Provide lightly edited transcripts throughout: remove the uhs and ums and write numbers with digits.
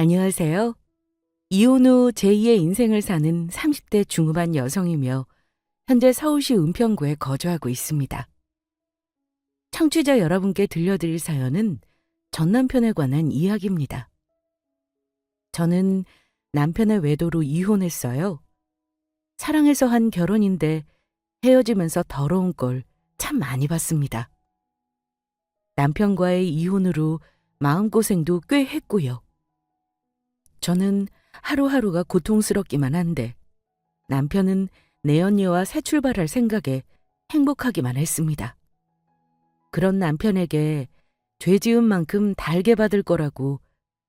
안녕하세요. 이혼 후 제2의 인생을 사는 30대 중후반 여성이며 현재 서울시 은평구에 거주하고 있습니다. 청취자 여러분께 들려드릴 사연은 전 남편에 관한 이야기입니다. 저는 남편의 외도로 이혼했어요. 사랑해서 한 결혼인데 헤어지면서 더러운 꼴 참 많이 봤습니다. 남편과의 이혼으로 마음고생도 꽤 했고요. 저는 하루하루가 고통스럽기만 한데 남편은 내연녀와 새 출발할 생각에 행복하기만 했습니다. 그런 남편에게 죄 지은 만큼 달게 받을 거라고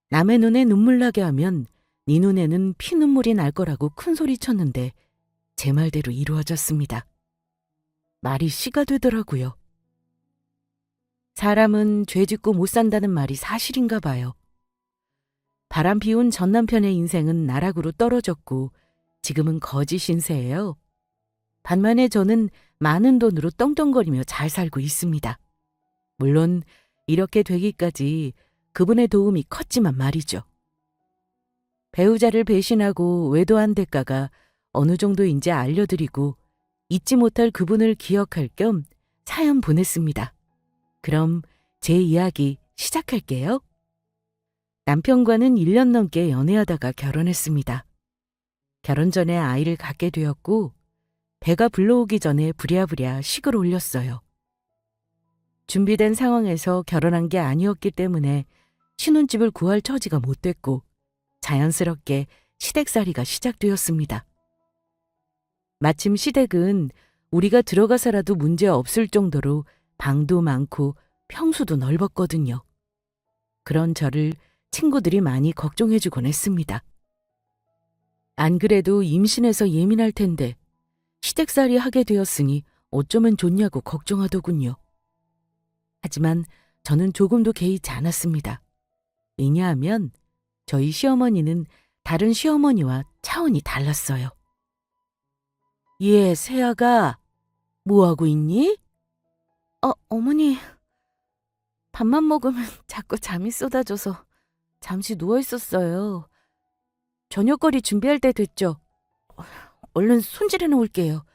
남의 눈에 눈물 나게 하면 네 눈에는 피눈물이 날 거라고 큰소리 쳤는데 제 말대로 이루어졌습니다. 말이 씨가 되더라고요. 사람은 죄 짓고 못 산다는 말이 사실인가 봐요. 바람 피운 전 남편의 인생은 나락으로 떨어졌고 지금은 거지 신세예요. 반면에 저는 많은 돈으로 떵떵거리며 잘 살고 있습니다. 물론 이렇게 되기까지 그분의 도움이 컸지만 말이죠. 배우자를 배신하고 외도한 대가가 어느 정도인지 알려드리고 잊지 못할 그분을 기억할 겸 사연 보냈습니다. 그럼 제 이야기 시작할게요. 남편과는 1년 넘게 연애하다가 결혼했습니다. 결혼 전에 아이를 갖게 되었고 배가 불러오기 전에 부랴부랴 식을 올렸어요. 준비된 상황에서 결혼한 게 아니었기 때문에 신혼집을 구할 처지가 못 됐고 자연스럽게 시댁살이가 시작되었습니다. 마침 시댁은 우리가 들어가 살아도 문제 없을 정도로 방도 많고 평수도 넓었거든요. 그런 저를 친구들이 많이 걱정해주곤 했습니다. 안 그래도 임신해서 예민할 텐데 시댁살이 하게 되었으니 어쩌면 좋냐고 걱정하더군요. 하지만 저는 조금도 개의치 않았습니다. 왜냐하면 저희 시어머니는 다른 시어머니와 차원이 달랐어요. 새아가 뭐하고 있니? 어머니, 밥만 먹으면 자꾸 잠이 쏟아져서 잠시 누워있었어요. 저녁거리 준비할 때 됐죠? 얼른 손질해 놓을게요.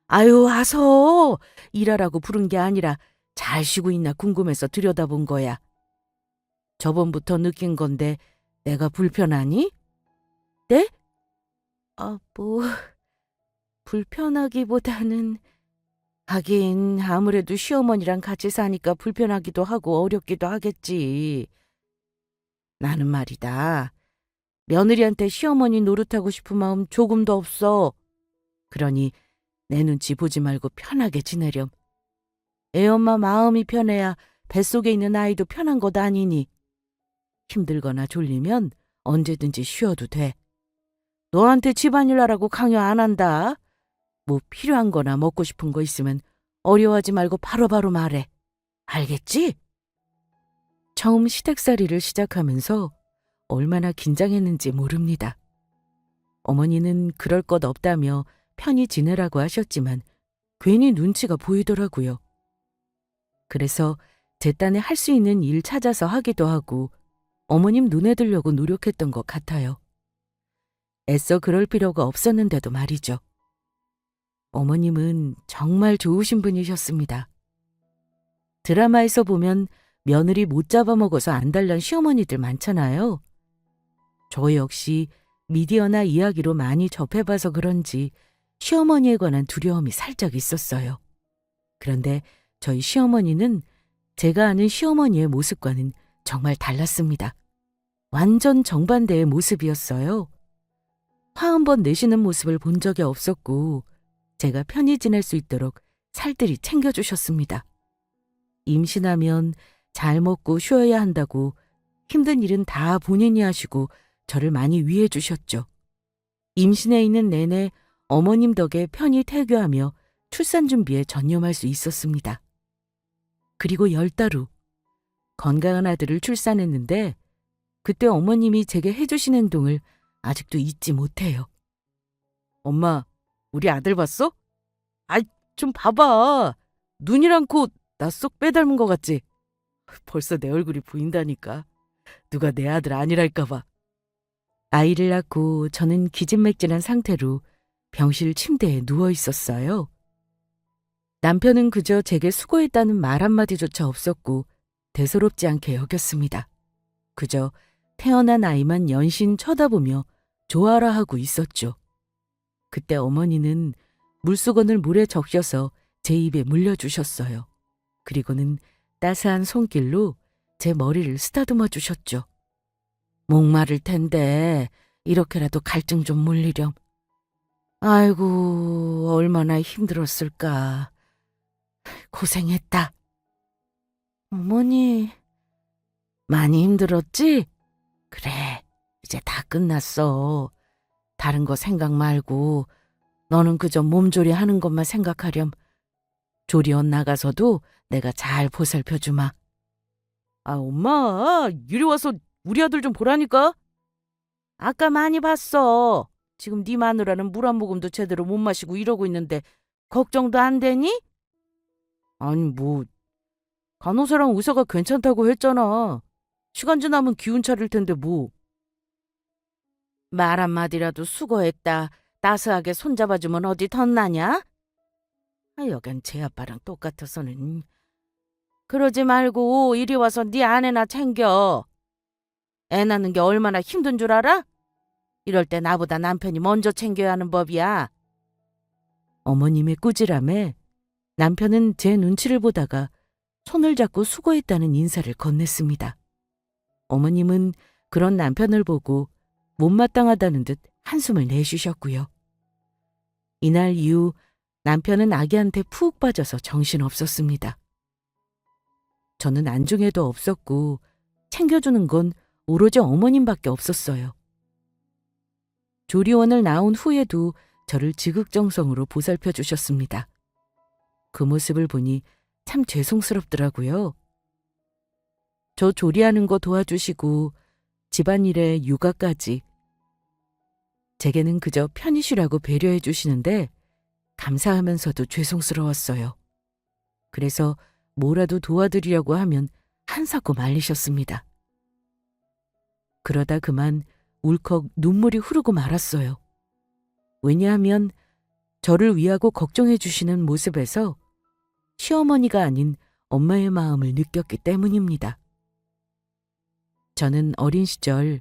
아유, 와서 일하라고 부른 게 아니라 잘 쉬고 있나 궁금해서 들여다본 거야. 저번부터 느낀 건데 내가 불편하니? 네? 불편하기보다는 하긴 아무래도 시어머니랑 같이 사니까 불편하기도 하고 어렵기도 하겠지. 나는 말이다. 며느리한테 시어머니 노릇하고 싶은 마음 조금도 없어. 그러니 내 눈치 보지 말고 편하게 지내렴. 애엄마 마음이 편해야 뱃속에 있는 아이도 편한 것 아니니. 힘들거나 졸리면 언제든지 쉬어도 돼. 너한테 집안일 하라고 강요 안 한다. 뭐 필요한 거나 먹고 싶은 거 있으면 어려워하지 말고 바로바로 말해. 알겠지? 처음 시댁살이를 시작하면서 얼마나 긴장했는지 모릅니다. 어머니는 그럴 것 없다며 편히 지내라고 하셨지만 괜히 눈치가 보이더라고요. 그래서 제 딴에 할 수 있는 일 찾아서 하기도 하고 어머님 눈에 들려고 노력했던 것 같아요. 애써 그럴 필요가 없었는데도 말이죠. 어머님은 정말 좋으신 분이셨습니다. 드라마에서 보면 며느리 못 잡아먹어서 안달난 시어머니들 많잖아요. 저 역시 미디어나 이야기로 많이 접해봐서 그런지 시어머니에 관한 두려움이 살짝 있었어요. 그런데 저희 시어머니는 제가 아는 시어머니의 모습과는 정말 달랐습니다. 완전 정반대의 모습이었어요. 화 한 번 내시는 모습을 본 적이 없었고 제가 편히 지낼 수 있도록 살뜰히 챙겨주셨습니다. 임신하면 잘 먹고 쉬어야 한다고 힘든 일은 다 본인이 하시고 저를 많이 위해 주셨죠. 임신해 있는 내내 어머님 덕에 편히 태교하며 출산 준비에 전념할 수 있었습니다. 그리고 10달 후 건강한 아들을 출산했는데 그때 어머님이 제게 해주신 행동을 아직도 잊지 못해요. 엄마, 우리 아들 봤어? 아이, 좀 봐봐. 눈이랑 코 나 쏙 빼닮은 것 같지? 벌써 내 얼굴이 보인다니까. 누가 내 아들 아니랄까 봐. 아이를 낳고 저는 기진맥진한 상태로 병실 침대에 누워 있었어요. 남편은 그저 제게 수고했다는 말 한마디조차 없었고 대수롭지 않게 여겼습니다. 그저 태어난 아이만 연신 쳐다보며 좋아라 하고 있었죠. 그때 어머니는 물수건을 물에 적셔서 제 입에 물려주셨어요. 그리고는 따스한 손길로 제 머리를 쓰다듬어 주셨죠. 목마를 텐데 이렇게라도 갈증 좀 물리렴. 아이고, 얼마나 힘들었을까. 고생했다. 어머니, 많이 힘들었지? 그래, 이제 다 끝났어. 다른 거 생각 말고 너는 그저 몸조리 하는 것만 생각하렴. 조리원 나가서도 내가 잘 보살펴주마. 아, 엄마, 이리 와서 우리 아들 좀 보라니까. 아까 많이 봤어. 지금 네 마누라는 물 한 모금도 제대로 못 마시고 이러고 있는데 걱정도 안 되니? 아니, 뭐 간호사랑 의사가 괜찮다고 했잖아. 시간 지나면 기운 차릴 텐데 뭐. 말 한마디라도 수고했다. 따스하게 손잡아주면 어디 덧나냐? 아, 여긴 제 아빠랑 똑같아서는. 그러지 말고 이리 와서 네 아내나 챙겨. 애 낳는 게 얼마나 힘든 줄 알아? 이럴 때 나보다 남편이 먼저 챙겨야 하는 법이야. 어머님의 꾸지람에 남편은 제 눈치를 보다가 손을 잡고 수고했다는 인사를 건넸습니다. 어머님은 그런 남편을 보고 못마땅하다는 듯 한숨을 내쉬셨고요. 이날 이후 남편은 아기한테 푹 빠져서 정신없었습니다. 저는 안중에도 없었고 챙겨주는 건 오로지 어머님밖에 없었어요. 조리원을 나온 후에도 저를 지극정성으로 보살펴 주셨습니다. 그 모습을 보니 참 죄송스럽더라고요. 저 조리하는 거 도와주시고 집안일에 육아까지. 제게는 그저 편히 쉬라고 배려해 주시는데 감사하면서도 죄송스러웠어요. 그래서 뭐라도 도와드리려고 하면 한사코 말리셨습니다. 그러다 그만 울컥 눈물이 흐르고 말았어요. 왜냐하면 저를 위하고 걱정해 주시는 모습에서 시어머니가 아닌 엄마의 마음을 느꼈기 때문입니다. 저는 어린 시절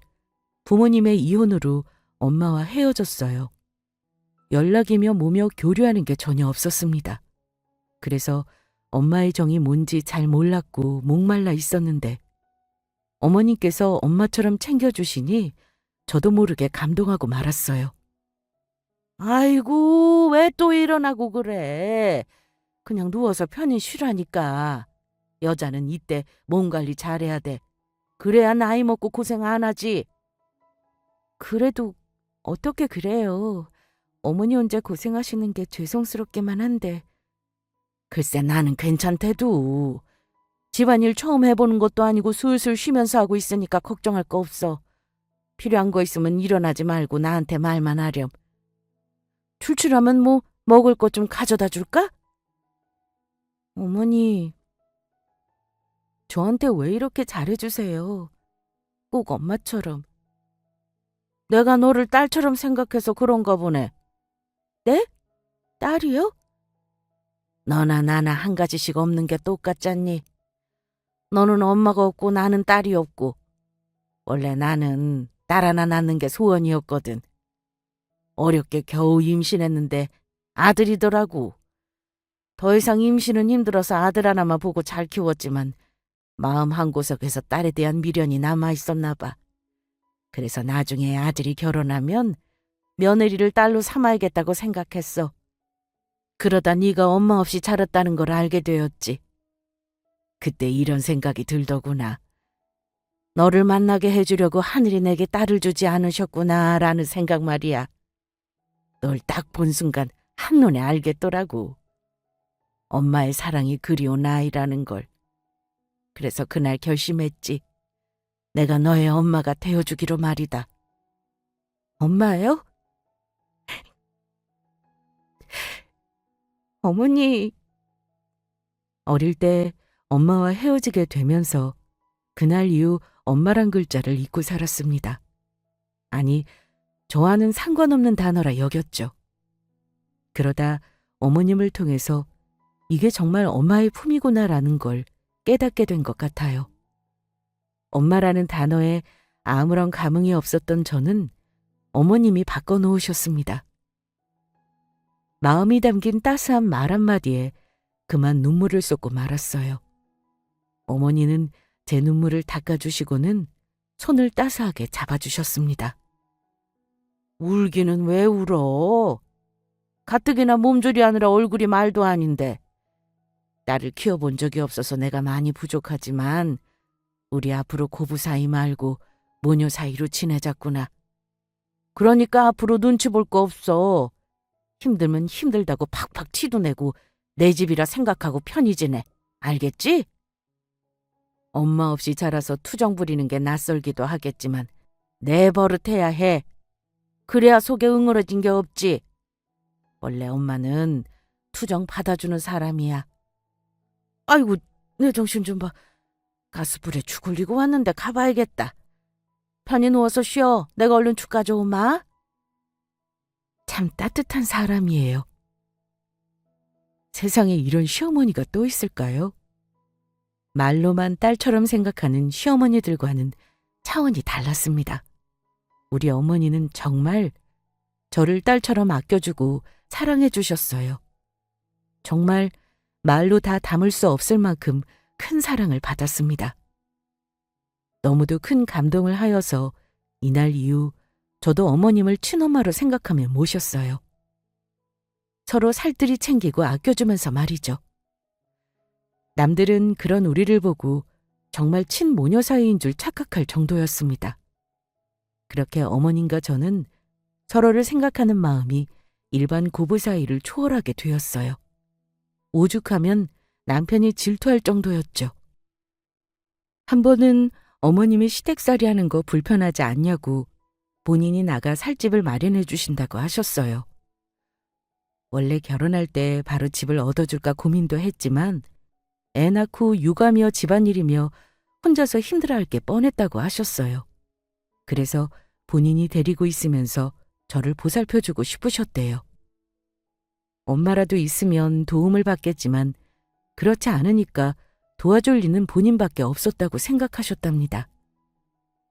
부모님의 이혼으로 엄마와 헤어졌어요. 연락이며 뭐며 교류하는 게 전혀 없었습니다. 그래서 엄마의 정이 뭔지 잘 몰랐고 목말라 있었는데 어머님께서 엄마처럼 챙겨주시니 저도 모르게 감동하고 말았어요. 아이고, 왜 또 일어나고 그래? 그냥 누워서 편히 쉬라니까. 여자는 이때 몸 관리 잘해야 돼. 그래야 나이 먹고 고생 안 하지. 그래도 어떻게 그래요. 어머니 혼자 고생하시는 게 죄송스럽기만 한데. 글쎄 나는 괜찮대도. 집안일 처음 해보는 것도 아니고 술술 쉬면서 하고 있으니까 걱정할 거 없어. 필요한 거 있으면 일어나지 말고 나한테 말만 하렴. 출출하면 뭐 먹을 것 좀 가져다 줄까? 어머니, 저한테 왜 이렇게 잘해주세요? 꼭 엄마처럼. 내가 너를 딸처럼 생각해서 그런가 보네. 네? 딸이요? 너나 나나 한 가지씩 없는 게 똑같잖니. 너는 엄마가 없고 나는 딸이 없고. 원래 나는 딸 하나 낳는 게 소원이었거든. 어렵게 겨우 임신했는데 아들이더라고. 더 이상 임신은 힘들어서 아들 하나만 보고 잘 키웠지만 마음 한구석에서 딸에 대한 미련이 남아있었나 봐. 그래서 나중에 아들이 결혼하면 며느리를 딸로 삼아야겠다고 생각했어. 그러다 네가 엄마 없이 자랐다는 걸 알게 되었지. 그때 이런 생각이 들더구나. 너를 만나게 해주려고 하늘이 내게 딸을 주지 않으셨구나 라는 생각 말이야. 널 딱 본 순간 한눈에 알겠더라고. 엄마의 사랑이 그리운 아이라는 걸. 그래서 그날 결심했지. 내가 너의 엄마가 되어주기로 말이다. 엄마요? 어머니. 어릴 때 엄마와 헤어지게 되면서 그날 이후 엄마란 글자를 잊고 살았습니다. 아니, 저와는 상관없는 단어라 여겼죠. 그러다 어머님을 통해서 이게 정말 엄마의 품이구나라는 걸 깨닫게 된 것 같아요. 엄마라는 단어에 아무런 감흥이 없었던 저는 어머님이 바꿔놓으셨습니다. 마음이 담긴 따스한 말 한마디에 그만 눈물을 쏟고 말았어요. 어머니는 제 눈물을 닦아주시고는 손을 따스하게 잡아주셨습니다. 울기는 왜 울어? 가뜩이나 몸조리 하느라 얼굴이 말도 아닌데. 딸을 키워본 적이 없어서 내가 많이 부족하지만 우리 앞으로 고부 사이 말고 모녀 사이로 지내자꾸나. 그러니까 앞으로 눈치 볼 거 없어. 힘들면 힘들다고 팍팍 티도 내고 내 집이라 생각하고 편히 지내. 알겠지? 엄마 없이 자라서 투정 부리는 게 낯설기도 하겠지만 내 버릇해야 해. 그래야 속에 응어러진 게 없지. 원래 엄마는 투정 받아주는 사람이야. 아이고, 내 정신 좀 봐. 가스불에 죽 흘리고 왔는데 가봐야겠다. 편히 누워서 쉬어. 내가 얼른 죽 가져오마. 참 따뜻한 사람이에요. 세상에 이런 시어머니가 또 있을까요? 말로만 딸처럼 생각하는 시어머니들과는 차원이 달랐습니다. 우리 어머니는 정말 저를 딸처럼 아껴주고 사랑해 주셨어요. 정말 말로 다 담을 수 없을 만큼 큰 사랑을 받았습니다. 너무도 큰 감동을 하여서 이날 이후 저도 어머님을 친엄마로 생각하며 모셨어요. 서로 살뜰히 챙기고 아껴주면서 말이죠. 남들은 그런 우리를 보고 정말 친모녀 사이인 줄 착각할 정도였습니다. 그렇게 어머님과 저는 서로를 생각하는 마음이 일반 고부 사이를 초월하게 되었어요. 오죽하면 남편이 질투할 정도였죠. 한 번은 어머님이 시댁살이 하는 거 불편하지 않냐고 본인이 나가 살 집을 마련해 주신다고 하셨어요. 원래 결혼할 때 바로 집을 얻어줄까 고민도 했지만 애 낳고 육아며 집안일이며 혼자서 힘들어할 게 뻔했다고 하셨어요. 그래서 본인이 데리고 있으면서 저를 보살펴주고 싶으셨대요. 엄마라도 있으면 도움을 받겠지만 그렇지 않으니까 도와줄 리는 본인밖에 없었다고 생각하셨답니다.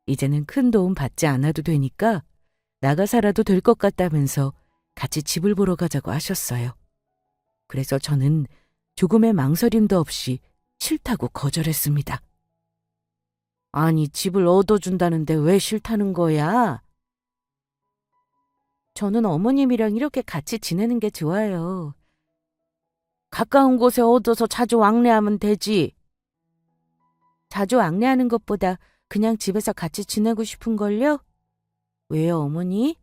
이제는 큰 도움 받지 않아도 되니까 나가 살아도 될 것 같다면서 같이 집을 보러 가자고 하셨어요. 그래서 저는 조금의 망설임도 없이 싫다고 거절했습니다. 아니, 집을 얻어준다는데 왜 싫다는 거야? 저는 어머님이랑 이렇게 같이 지내는 게 좋아요. 가까운 곳에 얻어서 자주 왕래하면 되지. 자주 왕래하는 것보다 그냥 집에서 같이 지내고 싶은걸요? 왜요, 어머니?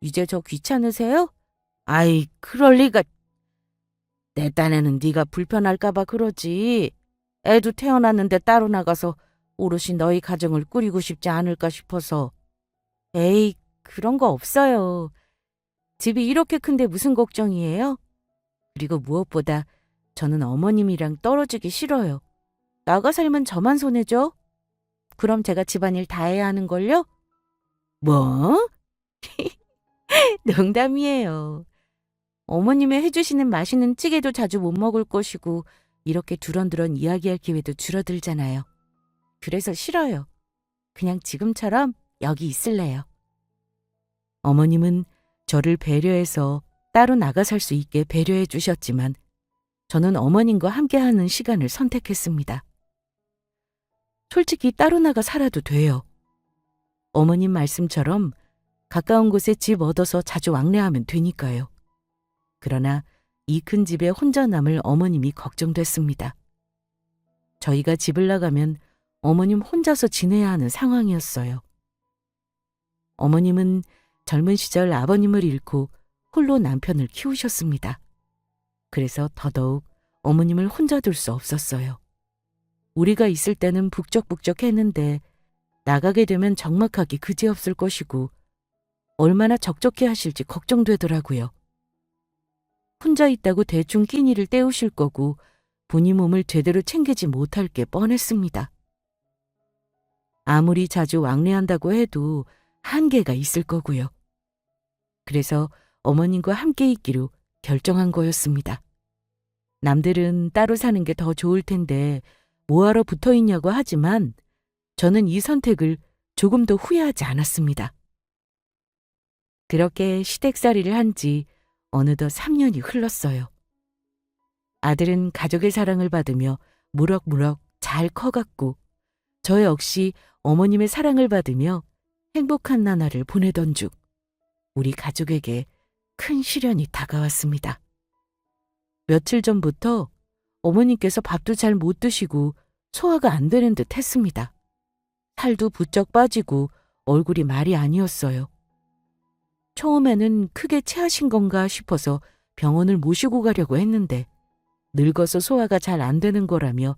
이제 저 귀찮으세요? 아이, 그럴 리가. 내 딴에는 네가 불편할까 봐 그러지. 애도 태어났는데 따로 나가서 오롯이 너희 가정을 꾸리고 싶지 않을까 싶어서. 에이, 그런 거 없어요. 집이 이렇게 큰데 무슨 걱정이에요? 그리고 무엇보다 저는 어머님이랑 떨어지기 싫어요. 나가 살면 저만 손해죠? 그럼 제가 집안일 다 해야 하는걸요? 뭐? 농담이에요. 어머님이 해주시는 맛있는 찌개도 자주 못 먹을 것이고 이렇게 두런두런 이야기할 기회도 줄어들잖아요. 그래서 싫어요. 그냥 지금처럼 여기 있을래요. 어머님은 저를 배려해서 따로 나가 살 수 있게 배려해 주셨지만 저는 어머님과 함께하는 시간을 선택했습니다. 솔직히 따로 나가 살아도 돼요. 어머님 말씀처럼 가까운 곳에 집 얻어서 자주 왕래하면 되니까요. 그러나 이 큰 집에 혼자 남을 어머님이 걱정됐습니다. 저희가 집을 나가면 어머님 혼자서 지내야 하는 상황이었어요. 어머님은 젊은 시절 아버님을 잃고 홀로 남편을 키우셨습니다. 그래서 더더욱 어머님을 혼자 둘 수 없었어요. 우리가 있을 때는 북적북적했는데 나가게 되면 적막하기 그지없을 것이고 얼마나 적적해 하실지 걱정되더라고요. 혼자 있다고 대충 끼니를 때우실 거고 본인 몸을 제대로 챙기지 못할 게 뻔했습니다. 아무리 자주 왕래한다고 해도 한계가 있을 거고요. 그래서 어머님과 함께 있기로 결정한 거였습니다. 남들은 따로 사는 게 더 좋을 텐데 뭐하러 붙어 있냐고 하지만 저는 이 선택을 조금도 후회하지 않았습니다. 그렇게 시댁살이를 한 지 어느덧 3년이 흘렀어요. 아들은 가족의 사랑을 받으며 무럭무럭 잘 커갔고 저 역시 어머님의 사랑을 받으며 행복한 나날을 보내던 중 우리 가족에게 큰 시련이 다가왔습니다. 며칠 전부터 어머님께서 밥도 잘 못 드시고 소화가 안 되는 듯 했습니다. 살도 부쩍 빠지고 얼굴이 말이 아니었어요. 처음에는 크게 체하신 건가 싶어서 병원을 모시고 가려고 했는데 늙어서 소화가 잘 안 되는 거라며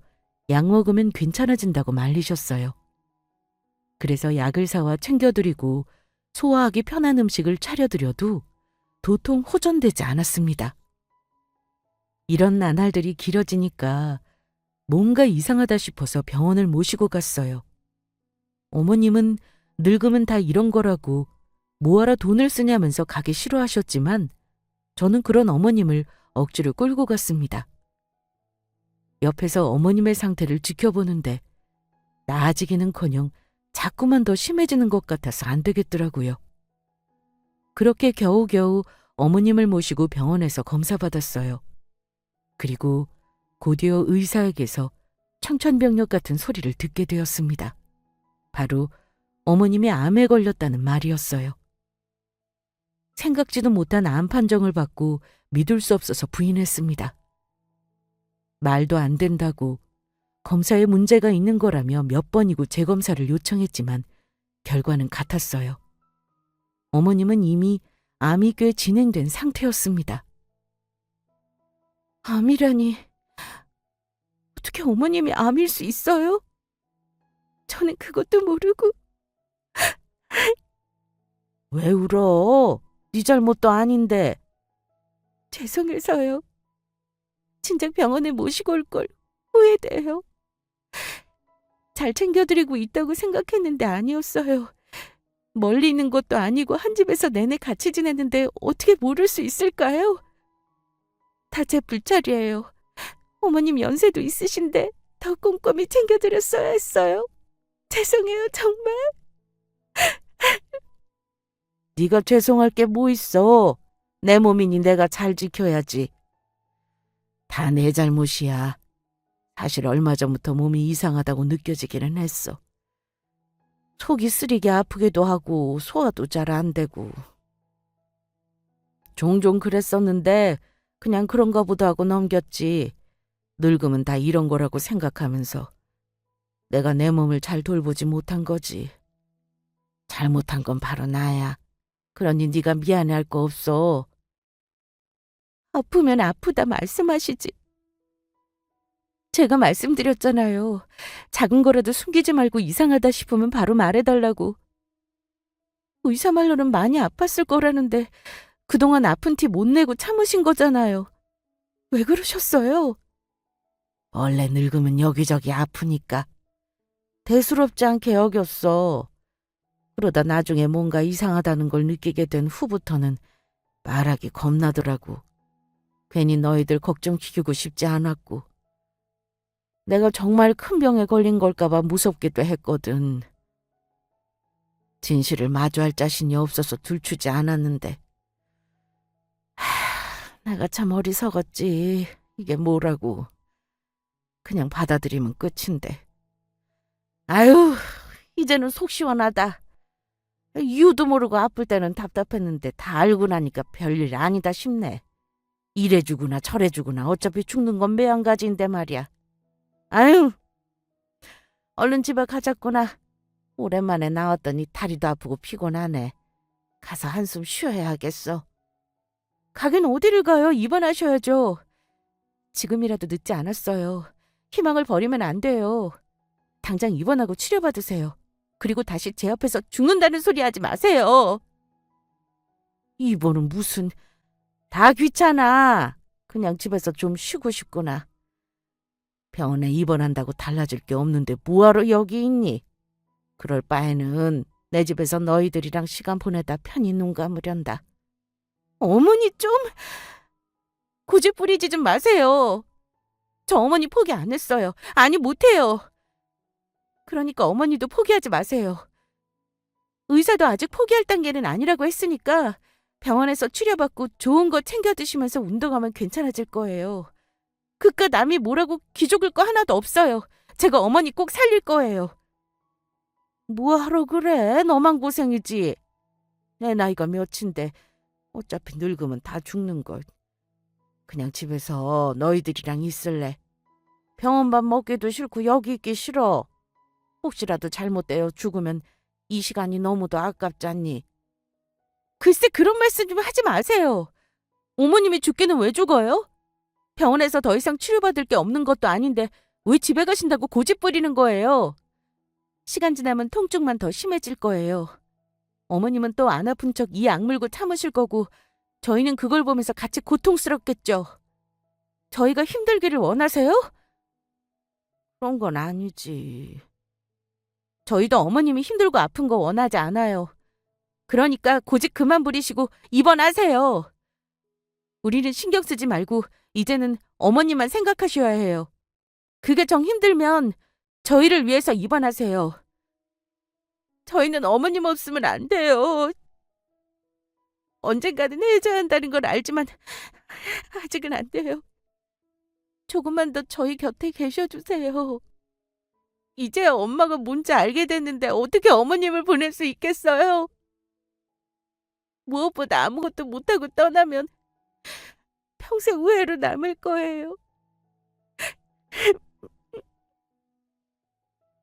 약 먹으면 괜찮아진다고 말리셨어요. 그래서 약을 사와 챙겨드리고 소화하기 편한 음식을 차려드려도 도통 호전되지 않았습니다. 이런 나날들이 길어지니까 뭔가 이상하다 싶어서 병원을 모시고 갔어요. 어머님은 늙으면 다 이런 거라고 뭐하러 돈을 쓰냐면서 가기 싫어하셨지만 저는 그런 어머님을 억지로 끌고 갔습니다. 옆에서 어머님의 상태를 지켜보는데 나아지기는커녕 자꾸만 더 심해지는 것 같아서 안 되겠더라고요. 그렇게 겨우겨우 어머님을 모시고 병원에서 검사받았어요. 그리고 곧이어 의사에게서 청천벽력 같은 소리를 듣게 되었습니다. 바로 어머님이 암에 걸렸다는 말이었어요. 생각지도 못한 암 판정을 받고 믿을 수 없어서 부인했습니다. 말도 안 된다고 검사에 문제가 있는 거라며 몇 번이고 재검사를 요청했지만 결과는 같았어요. 어머님은 이미 암이 꽤 진행된 상태였습니다. 암이라니, 어떻게 어머님이 암일 수 있어요? 저는 그것도 모르고. 왜 울어? 네 잘못도 아닌데. 죄송해서요. 진작 병원에 모시고 올 걸 후회돼요. 잘 챙겨드리고 있다고 생각했는데 아니었어요. 멀리 있는 것도 아니고 한 집에서 내내 같이 지냈는데 어떻게 모를 수 있을까요? 다 제 불찰이에요. 어머님 연세도 있으신데 더 꼼꼼히 챙겨드렸어야 했어요. 죄송해요, 정말. 네가 죄송할 게 뭐 있어. 내 몸이니 내가 잘 지켜야지. 다 내 잘못이야. 사실 얼마 전부터 몸이 이상하다고 느껴지기는 했어. 속이 쓰리게 아프기도 하고 소화도 잘 안 되고. 종종 그랬었는데 그냥 그런가 보다 하고 넘겼지. 늙으면 다 이런 거라고 생각하면서 내가 내 몸을 잘 돌보지 못한 거지. 잘못한 건 바로 나야. 그러니 네가 미안해할 거 없어. 아프면 아프다 말씀하시지. 제가 말씀드렸잖아요. 작은 거라도 숨기지 말고 이상하다 싶으면 바로 말해달라고. 의사 말로는 많이 아팠을 거라는데 그동안 아픈 티 못 내고 참으신 거잖아요. 왜 그러셨어요? 원래 늙으면 여기저기 아프니까 대수롭지 않게 여겼어. 그러다 나중에 뭔가 이상하다는 걸 느끼게 된 후부터는 말하기 겁나더라고. 괜히 너희들 걱정시키고 싶지 않았고. 내가 정말 큰 병에 걸린 걸까봐 무섭기도 했거든. 진실을 마주할 자신이 없어서 들추지 않았는데. 내가 참 어리석었지. 이게 뭐라고. 그냥 받아들이면 끝인데. 아유, 이제는 속 시원하다. 이유도 모르고 아플 때는 답답했는데 다 알고 나니까 별일 아니다 싶네. 이래주구나 저래주구나 어차피 죽는 건 매한가지인데 말이야. 아유, 얼른 집에 가자꾸나. 오랜만에 나왔더니 다리도 아프고 피곤하네. 가서 한숨 쉬어야겠어. 가긴 어디를 가요? 입원하셔야죠. 지금이라도 늦지 않았어요. 희망을 버리면 안 돼요. 당장 입원하고 치료받으세요. 그리고 다시 제 앞에서 죽는다는 소리 하지 마세요. 입원은 무슨... 다 귀찮아. 그냥 집에서 좀 쉬고 싶구나. 병원에 입원한다고 달라질 게 없는데 뭐하러 여기 있니? 그럴 바에는 내 집에서 너희들이랑 시간 보내다 편히 눈 감으련다. 어머니 좀 고집 부리지 좀 마세요. 저 어머니 포기 안 했어요. 아니 못해요. 그러니까 어머니도 포기하지 마세요. 의사도 아직 포기할 단계는 아니라고 했으니까 병원에서 치료받고 좋은 거 챙겨 드시면서 운동하면 괜찮아질 거예요. 그깟 남이 뭐라고 기죽을 거 하나도 없어요. 제가 어머니 꼭 살릴 거예요. 뭐하러 그래? 너만 고생이지. 내 나이가 몇인데 어차피 늙으면 다 죽는 걸. 그냥 집에서 너희들이랑 있을래. 병원 밥 먹기도 싫고 여기 있기 싫어. 혹시라도 잘못되어 죽으면 이 시간이 너무도 아깝잖니. 글쎄 그런 말씀 좀 하지 마세요. 어머님이 죽기는 왜 죽어요? 병원에서 더 이상 치료받을 게 없는 것도 아닌데 왜 집에 가신다고 고집 부리는 거예요? 시간 지나면 통증만 더 심해질 거예요. 어머님은 또 안 아픈 척 이 악물고 참으실 거고 저희는 그걸 보면서 같이 고통스럽겠죠. 저희가 힘들기를 원하세요? 그런 건 아니지. 저희도 어머님이 힘들고 아픈 거 원하지 않아요. 그러니까 고집 그만 부리시고 입원하세요. 우리는 신경 쓰지 말고 이제는 어머님만 생각하셔야 해요. 그게 정 힘들면 저희를 위해서 입원하세요. 저희는 어머님 없으면 안 돼요. 언젠가는 해줘야 한다는 걸 알지만 아직은 안 돼요. 조금만 더 저희 곁에 계셔주세요. 이제야 엄마가 뭔지 알게 됐는데 어떻게 어머님을 보낼 수 있겠어요? 무엇보다 아무것도 못하고 떠나면 평생 후회로 남을 거예요.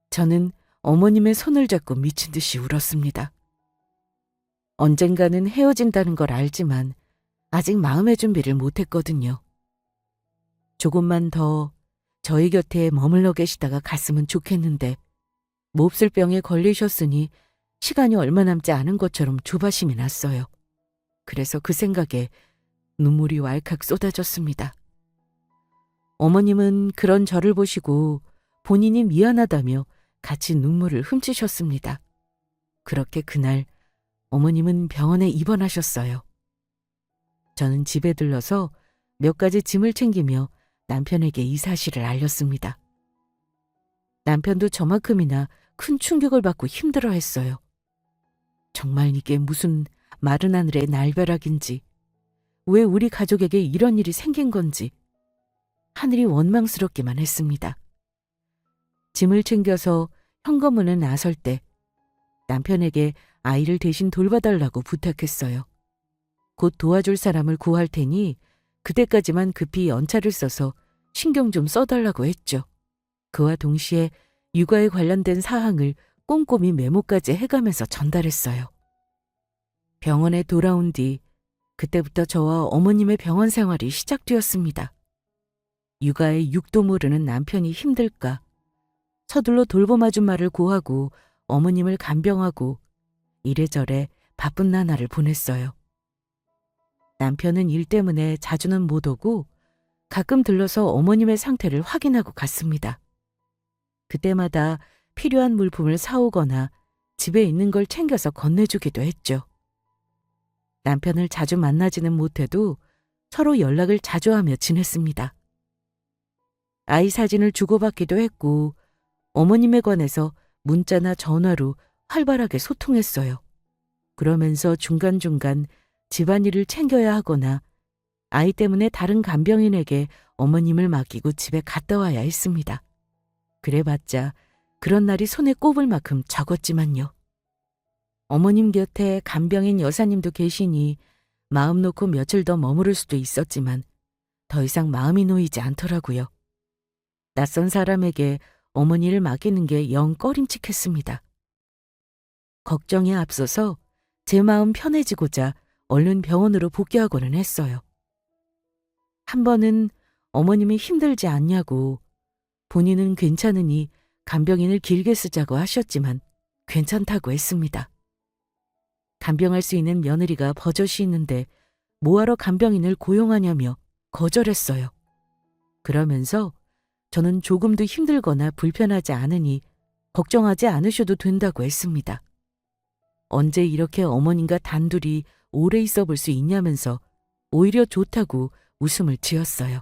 저는 어머님의 손을 잡고 미친 듯이 울었습니다. 언젠가는 헤어진다는 걸 알지만 아직 마음의 준비를 못했거든요. 조금만 더 저희 곁에 머물러 계시다가 갔으면 좋겠는데 몹쓸 병에 걸리셨으니 시간이 얼마 남지 않은 것처럼 조바심이 났어요. 그래서 그 생각에 눈물이 왈칵 쏟아졌습니다. 어머님은 그런 저를 보시고 본인이 미안하다며 같이 눈물을 훔치셨습니다. 그렇게 그날 어머님은 병원에 입원하셨어요. 저는 집에 들러서 몇 가지 짐을 챙기며 남편에게 이 사실을 알렸습니다. 남편도 저만큼이나 큰 충격을 받고 힘들어했어요. 정말 이게 무슨 마른 하늘의 날벼락인지, 왜 우리 가족에게 이런 일이 생긴 건지 하늘이 원망스럽기만 했습니다. 짐을 챙겨서 현관문에 나설 때 남편에게 아이를 대신 돌봐달라고 부탁했어요. 곧 도와줄 사람을 구할 테니 그때까지만 급히 연차를 써서 신경 좀 써달라고 했죠. 그와 동시에 육아에 관련된 사항을 꼼꼼히 메모까지 해가면서 전달했어요. 병원에 돌아온 뒤 그때부터 저와 어머님의 병원 생활이 시작되었습니다. 육아에 육도 모르는 남편이 힘들까 서둘러 돌봄 아줌마를 구하고 어머님을 간병하고 이래저래 바쁜 나날을 보냈어요. 남편은 일 때문에 자주는 못 오고 가끔 들러서 어머님의 상태를 확인하고 갔습니다. 그때마다 필요한 물품을 사오거나 집에 있는 걸 챙겨서 건네주기도 했죠. 남편을 자주 만나지는 못해도 서로 연락을 자주 하며 지냈습니다. 아이 사진을 주고받기도 했고 어머님에 관해서 문자나 전화로 활발하게 소통했어요. 그러면서 중간중간 집안일을 챙겨야 하거나 아이 때문에 다른 간병인에게 어머님을 맡기고 집에 갔다 와야 했습니다. 그래봤자 그런 날이 손에 꼽을 만큼 적었지만요. 어머님 곁에 간병인 여사님도 계시니 마음 놓고 며칠 더 머무를 수도 있었지만 더 이상 마음이 놓이지 않더라고요. 낯선 사람에게 어머니를 맡기는 게 영 꺼림칙했습니다. 걱정에 앞서서 제 마음 편해지고자 얼른 병원으로 복귀하고는 했어요. 한 번은 어머님이 힘들지 않냐고 본인은 괜찮으니 간병인을 길게 쓰자고 하셨지만 괜찮다고 했습니다. 간병할 수 있는 며느리가 버젓이 있는데 뭐하러 간병인을 고용하냐며 거절했어요. 그러면서 저는 조금도 힘들거나 불편하지 않으니 걱정하지 않으셔도 된다고 했습니다. 언제 이렇게 어머님과 단둘이 오래 있어 볼 수 있냐면서 오히려 좋다고 웃음을 지었어요.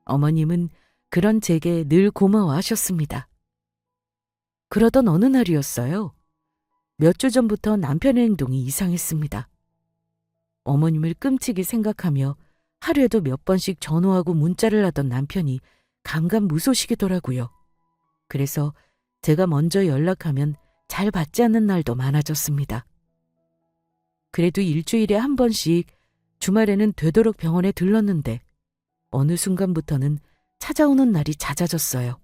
어머님은 그런 제게 늘 고마워하셨습니다. 그러던 어느 날이었어요. 몇 주 전부터 남편의 행동이 이상했습니다. 어머님을 끔찍이 생각하며 하루에도 몇 번씩 전화하고 문자를 하던 남편이 감감무소식이더라고요. 그래서 제가 먼저 연락하면 잘 받지 않는 날도 많아졌습니다. 그래도 일주일에 한 번씩 주말에는 되도록 병원에 들렀는데 어느 순간부터는 찾아오는 날이 잦아졌어요.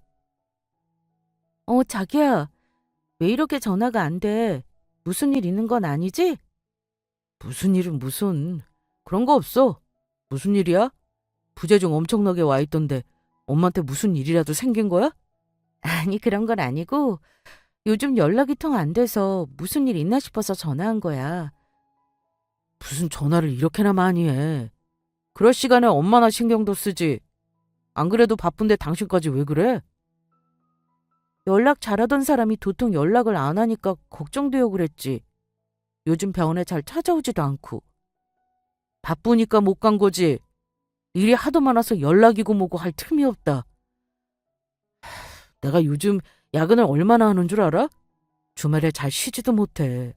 자기야, 왜 이렇게 전화가 안 돼? 무슨 일 있는 건 아니지? 무슨 일은 무슨. 그런 거 없어. 무슨 일이야? 부재중 엄청나게 와 있던데 엄마한테 무슨 일이라도 생긴 거야? 아니, 그런 건 아니고 요즘 연락이 통 안 돼서 무슨 일 있나 싶어서 전화한 거야. 무슨 전화를 이렇게나 많이 해. 그럴 시간에 엄마나 신경도 쓰지. 안 그래도 바쁜데 당신까지 왜 그래? 연락 잘하던 사람이 도통 연락을 안 하니까 걱정되어 그랬지. 요즘 병원에 잘 찾아오지도 않고. 바쁘니까 못 간 거지. 일이 하도 많아서 연락이고 뭐고 할 틈이 없다. 내가 요즘 야근을 얼마나 하는 줄 알아? 주말에 잘 쉬지도 못해.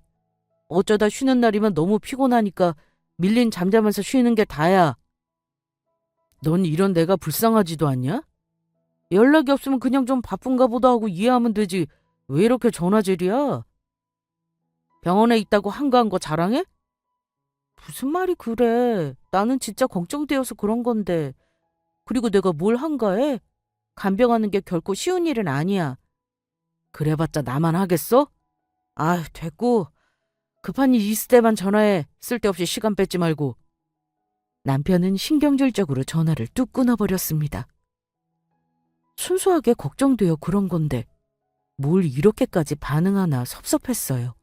어쩌다 쉬는 날이면 너무 피곤하니까 밀린 잠자면서 쉬는 게 다야. 넌 이런 내가 불쌍하지도 않냐? 연락이 없으면 그냥 좀 바쁜가 보다 하고 이해하면 되지. 왜 이렇게 전화질이야? 병원에 있다고 한가한 거 자랑해? 무슨 말이 그래. 나는 진짜 걱정되어서 그런 건데. 그리고 내가 뭘 한가해? 간병하는 게 결코 쉬운 일은 아니야. 그래봤자 나만 하겠어? 아휴, 됐고. 급한 일 있을 때만 전화해. 쓸데없이 시간 뺏지 말고. 남편은 신경질적으로 전화를 뚝 끊어버렸습니다. 순수하게 걱정되어 그런 건데 뭘 이렇게까지 반응하나 섭섭했어요.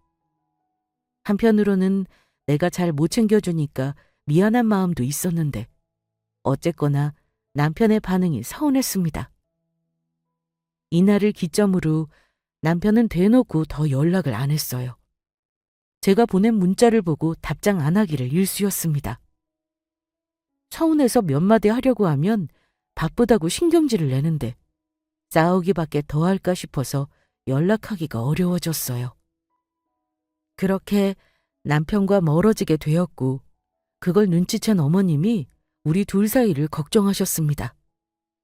한편으로는 내가 잘 못 챙겨주니까 미안한 마음도 있었는데 어쨌거나 남편의 반응이 서운했습니다. 이날을 기점으로 남편은 대놓고 더 연락을 안 했어요. 제가 보낸 문자를 보고 답장 안 하기를 일쑤였습니다. 서운해서 몇 마디 하려고 하면 바쁘다고 신경질을 내는데 싸우기밖에 더 할까 싶어서 연락하기가 어려워졌어요. 그렇게 남편과 멀어지게 되었고 그걸 눈치챈 어머님이 우리 둘 사이를 걱정하셨습니다.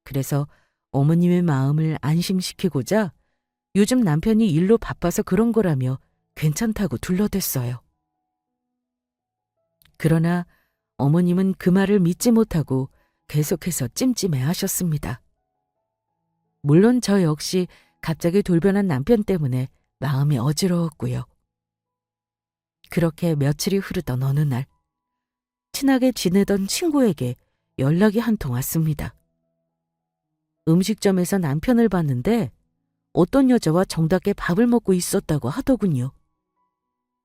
그래서 어머님의 마음을 안심시키고자 요즘 남편이 일로 바빠서 그런 거라며 괜찮다고 둘러댔어요. 그러나 어머님은 그 말을 믿지 못하고 계속해서 찜찜해 하셨습니다. 물론 저 역시 갑자기 돌변한 남편 때문에 마음이 어지러웠고요. 그렇게 며칠이 흐르던 어느 날 친하게 지내던 친구에게 연락이 한 통 왔습니다. 음식점에서 남편을 봤는데 어떤 여자와 정답게 밥을 먹고 있었다고 하더군요.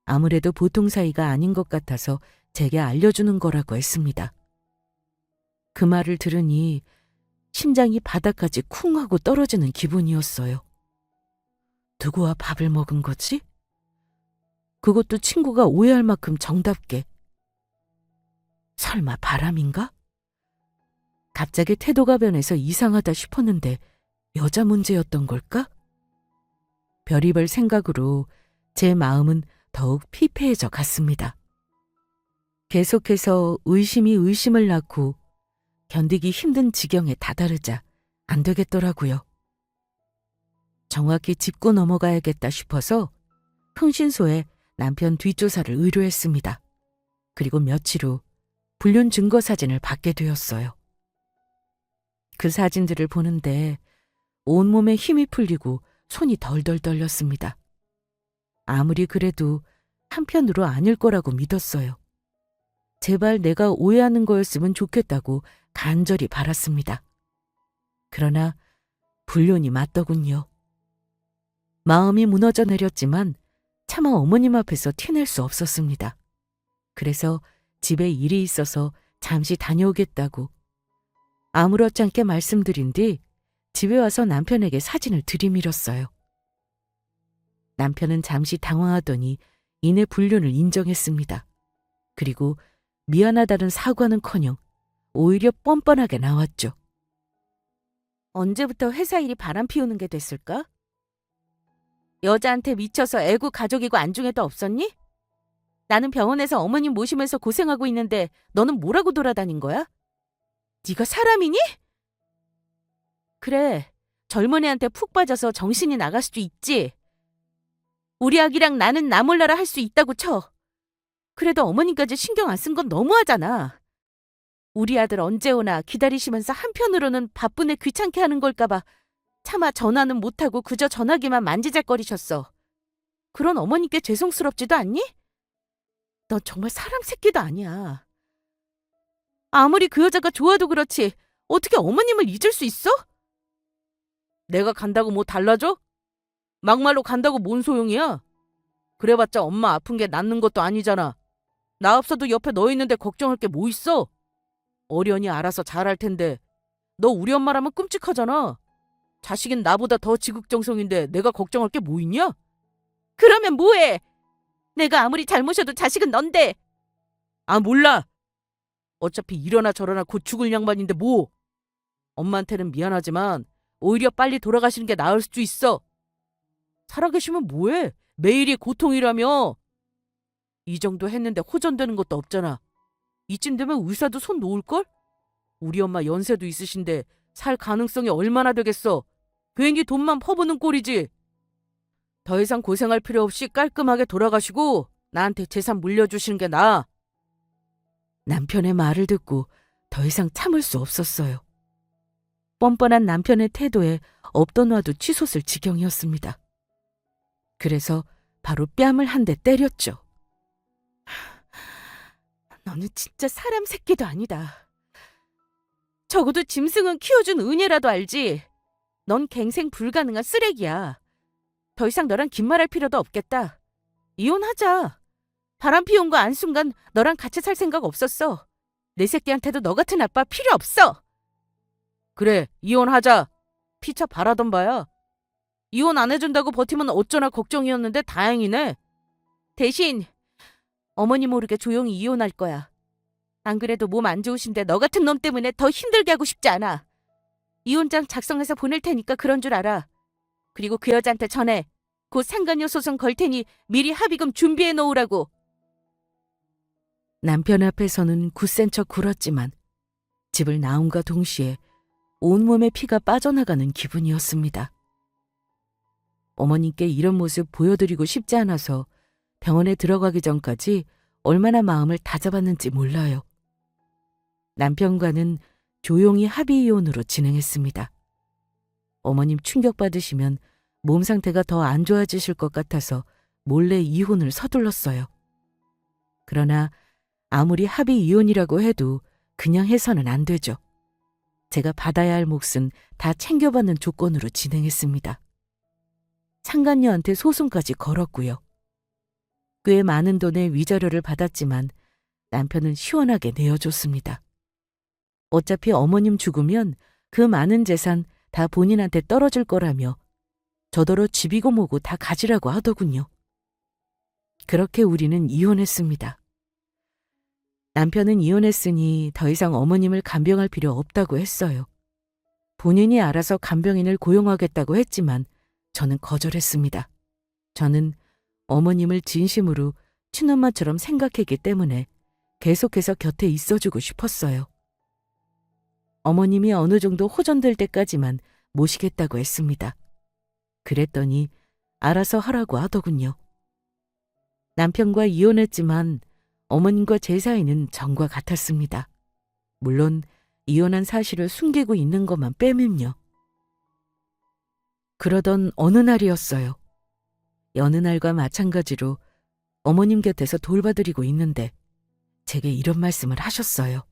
아무래도 보통 사이가 아닌 것 같아서 제게 알려주는 거라고 했습니다. 그 말을 들으니 심장이 바닥까지 쿵 하고 떨어지는 기분이었어요. 누구와 밥을 먹은 거지? 그것도 친구가 오해할 만큼 정답게. 설마 바람인가? 갑자기 태도가 변해서 이상하다 싶었는데 여자 문제였던 걸까? 별의별 생각으로 제 마음은 더욱 피폐해져 갔습니다. 계속해서 의심이 의심을 낳고 견디기 힘든 지경에 다다르자 안 되겠더라고요. 정확히 짚고 넘어가야겠다 싶어서 흥신소에 남편 뒷조사를 의뢰했습니다. 그리고 며칠 후 불륜 증거 사진을 받게 되었어요. 그 사진들을 보는데 온몸에 힘이 풀리고 손이 덜덜 떨렸습니다. 아무리 그래도 한편으로 아닐 거라고 믿었어요. 제발 내가 오해하는 거였으면 좋겠다고 간절히 바랐습니다. 그러나 불륜이 맞더군요. 마음이 무너져 내렸지만 차마 어머님 앞에서 티낼 수 없었습니다. 그래서 집에 일이 있어서 잠시 다녀오겠다고 아무렇지 않게 말씀드린 뒤 집에 와서 남편에게 사진을 들이밀었어요. 남편은 잠시 당황하더니 이내 불륜을 인정했습니다. 그리고 미안하다는 사과는커녕 오히려 뻔뻔하게 나왔죠. 언제부터 회사 일이 바람 피우는 게 됐을까? 여자한테 미쳐서 애고 가족이고 안중에도 없었니? 나는 병원에서 어머님 모시면서 고생하고 있는데 너는 뭐라고 돌아다닌 거야? 네가 사람이니? 그래, 젊은 애한테 푹 빠져서 정신이 나갈 수도 있지. 우리 아기랑 나는 나 몰라라 할 수 있다고 쳐. 그래도 어머님까지 신경 안 쓴 건 너무하잖아. 우리 아들 언제 오나 기다리시면서 한편으로는 바쁜 애 귀찮게 하는 걸까봐 차마 전화는 못하고 그저 전화기만 만지작거리셨어. 그런 어머님께 죄송스럽지도 않니? 넌 정말 사람 새끼도 아니야. 아무리 그 여자가 좋아도 그렇지 어떻게 어머님을 잊을 수 있어? 내가 간다고 뭐 달라져? 막말로 간다고 뭔 소용이야? 그래봤자 엄마 아픈 게 낫는 것도 아니잖아. 나 없어도 옆에 너 있는데 걱정할 게 뭐 있어? 어련히 알아서 잘할 텐데. 너 우리 엄마라면 끔찍하잖아. 자식인 나보다 더 지극정성인데 내가 걱정할 게 뭐 있냐? 그러면 뭐해? 내가 아무리 잘못해도 자식은 넌데. 아, 몰라. 어차피 이러나 저러나 곧 죽을 양반인데 뭐. 엄마한테는 미안하지만 오히려 빨리 돌아가시는 게 나을 수도 있어. 살아계시면 뭐해? 매일이 고통이라며. 이 정도 했는데 호전되는 것도 없잖아. 이쯤 되면 의사도 손 놓을걸? 우리 엄마 연세도 있으신데 살 가능성이 얼마나 되겠어. 괜히 돈만 퍼부는 꼴이지. 더 이상 고생할 필요 없이 깔끔하게 돌아가시고 나한테 재산 물려주시는 게 나아. 남편의 말을 듣고 더 이상 참을 수 없었어요. 뻔뻔한 남편의 태도에 없던 화도 치솟을 지경이었습니다. 그래서 바로 뺨을 한 대 때렸죠. 너는 진짜 사람 새끼도 아니다. 적어도 짐승은 키워준 은혜라도 알지. 넌 갱생 불가능한 쓰레기야. 더 이상 너랑 긴 말할 필요도 없겠다. 이혼하자. 바람 피운 거 안 순간 너랑 같이 살 생각 없었어. 내 새끼한테도 너 같은 아빠 필요 없어. 그래, 이혼하자. 피차 바라던 바야. 이혼 안 해준다고 버티면 어쩌나 걱정이었는데 다행이네. 대신 어머니 모르게 조용히 이혼할 거야. 안 그래도 몸 안 좋으신데 너 같은 놈 때문에 더 힘들게 하고 싶지 않아. 이혼장 작성해서 보낼 테니까 그런 줄 알아. 그리고 그 여자한테 전해. 곧 상간녀 소송 걸 테니 미리 합의금 준비해 놓으라고. 남편 앞에서는 굳센 척 굴었지만 집을 나옴과 동시에 온몸에 피가 빠져나가는 기분이었습니다. 어머님께 이런 모습 보여드리고 싶지 않아서 병원에 들어가기 전까지 얼마나 마음을 다잡았는지 몰라요. 남편과는 조용히 합의 이혼으로 진행했습니다. 어머님 충격받으시면 몸 상태가 더 안 좋아지실 것 같아서 몰래 이혼을 서둘렀어요. 그러나 아무리 합의 이혼이라고 해도 그냥 해서는 안 되죠. 제가 받아야 할 몫은 다 챙겨받는 조건으로 진행했습니다. 상간녀한테 소송까지 걸었고요. 꽤 많은 돈의 위자료를 받았지만 남편은 시원하게 내어줬습니다. 어차피 어머님 죽으면 그 많은 재산 다 본인한테 떨어질 거라며 저더러 집이고 뭐고 다 가지라고 하더군요. 그렇게 우리는 이혼했습니다. 남편은 이혼했으니 더 이상 어머님을 간병할 필요 없다고 했어요. 본인이 알아서 간병인을 고용하겠다고 했지만 저는 거절했습니다. 저는 어머님을 진심으로 친엄마처럼 생각했기 때문에 계속해서 곁에 있어주고 싶었어요. 어머님이 어느 정도 호전될 때까지만 모시겠다고 했습니다. 그랬더니 알아서 하라고 하더군요. 남편과 이혼했지만 어머님과 제 사이는 전과 같았습니다. 물론 이혼한 사실을 숨기고 있는 것만 빼면요. 그러던 어느 날이었어요. 여느 날과 마찬가지로 어머님 곁에서 돌봐드리고 있는데 제게 이런 말씀을 하셨어요.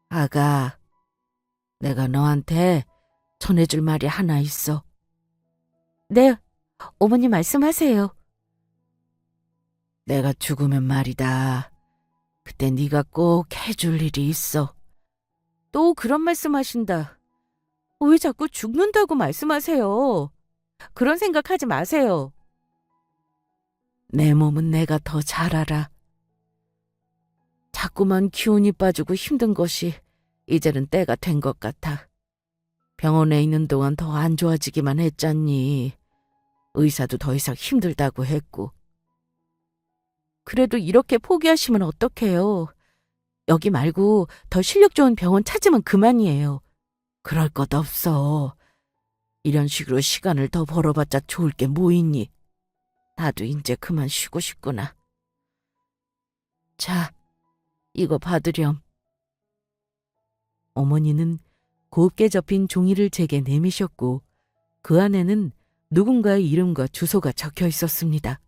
아가, 내가 너한테 전해줄 말이 하나 있어. 네, 어머니 말씀하세요. 내가 죽으면 말이다. 그때 네가 꼭 해줄 일이 있어. 또 그런 말씀하신다. 왜 자꾸 죽는다고 말씀하세요? 그런 생각하지 마세요. 내 몸은 내가 더 잘 알아. 자꾸만 기운이 빠지고 힘든 것이 이제는 때가 된 것 같아. 병원에 있는 동안 더 안 좋아지기만 했잖니. 의사도 더 이상 힘들다고 했고. 그래도 이렇게 포기하시면 어떡해요. 여기 말고 더 실력 좋은 병원 찾으면 그만이에요. 그럴 것 없어. 이런 식으로 시간을 더 벌어봤자 좋을 게 뭐 있니? 나도 이제 그만 쉬고 싶구나. 자, 이거 받으렴. 어머니는 곱게 접힌 종이를 제게 내미셨고 그 안에는 누군가의 이름과 주소가 적혀 있었습니다.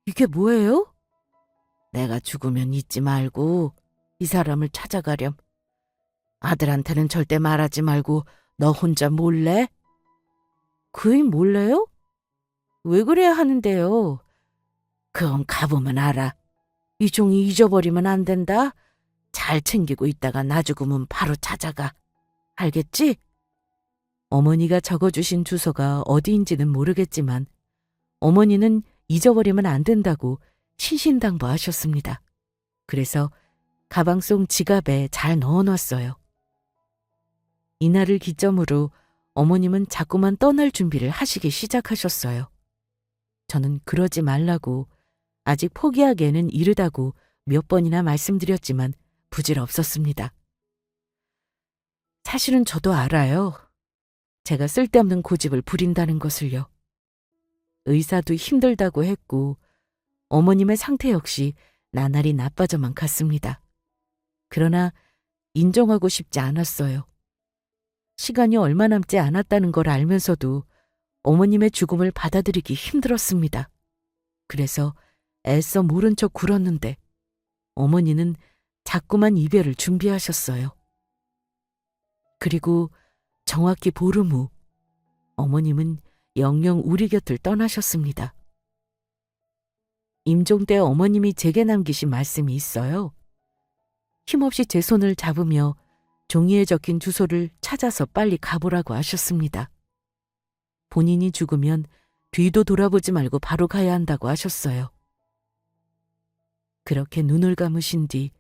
이게 뭐예요? 내가 죽으면 잊지 말고 이 사람을 찾아가렴. 아들한테는 절대 말하지 말고 너 혼자 몰래? 그인 몰래요? 왜 그래야 하는데요? 그건 가보면 알아. 이 종이 잊어버리면 안 된다. 잘 챙기고 있다가 나 죽으면 바로 찾아가. 알겠지? 어머니가 적어주신 주소가 어디인지는 모르겠지만 어머니는 잊어버리면 안 된다고 신신당부하셨습니다. 그래서 가방 속 지갑에 잘 넣어놨어요. 이날을 기점으로 어머님은 자꾸만 떠날 준비를 하시기 시작하셨어요. 저는 그러지 말라고 아직 포기하기에는 이르다고 몇 번이나 말씀드렸지만 부질없었습니다. 사실은 저도 알아요. 제가 쓸데없는 고집을 부린다는 것을요. 의사도 힘들다고 했고 어머님의 상태 역시 나날이 나빠져만 갔습니다. 그러나 인정하고 싶지 않았어요. 시간이 얼마 남지 않았다는 걸 알면서도 어머님의 죽음을 받아들이기 힘들었습니다. 그래서 애써 모른 척 굴었는데 어머니는 자꾸만 이별을 준비하셨어요. 그리고 정확히 보름 후 어머님은 영영 우리 곁을 떠나셨습니다. 임종 때 어머님이 제게 남기신 말씀이 있어요. 힘없이 제 손을 잡으며 종이에 적힌 주소를 찾아서 빨리 가보라고 하셨습니다. 본인이 죽으면 뒤도 돌아보지 말고 바로 가야 한다고 하셨어요. 그렇게 눈을 감으신 뒤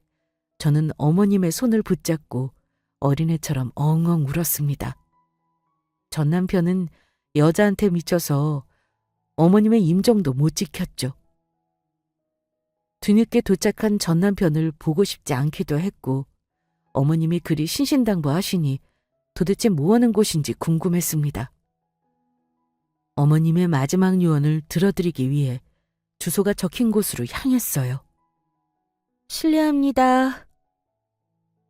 저는 어머님의 손을 붙잡고 어린애처럼 엉엉 울었습니다. 전 남편은 여자한테 미쳐서 어머님의 임종도 못 지켰죠. 뒤늦게 도착한 전 남편을 보고 싶지 않기도 했고 어머님이 그리 신신당부하시니 도대체 뭐 하는 곳인지 궁금했습니다. 어머님의 마지막 유언을 들어드리기 위해 주소가 적힌 곳으로 향했어요. 실례합니다.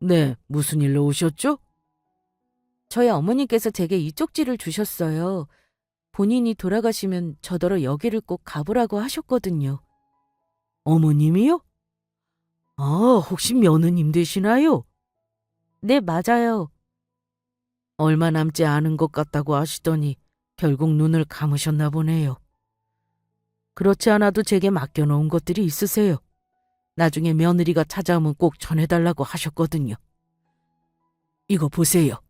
네, 무슨 일로 오셨죠? 저희 어머니께서 제게 이 쪽지를 주셨어요. 본인이 돌아가시면 저더러 여기를 꼭 가보라고 하셨거든요. 어머님이요? 아, 혹시 며느님 되시나요? 네, 맞아요. 얼마 남지 않은 것 같다고 하시더니 결국 눈을 감으셨나 보네요. 그렇지 않아도 제게 맡겨놓은 것들이 있으세요. 나중에 며느리가 찾아오면 꼭 전해달라고 하셨거든요. 이거 보세요.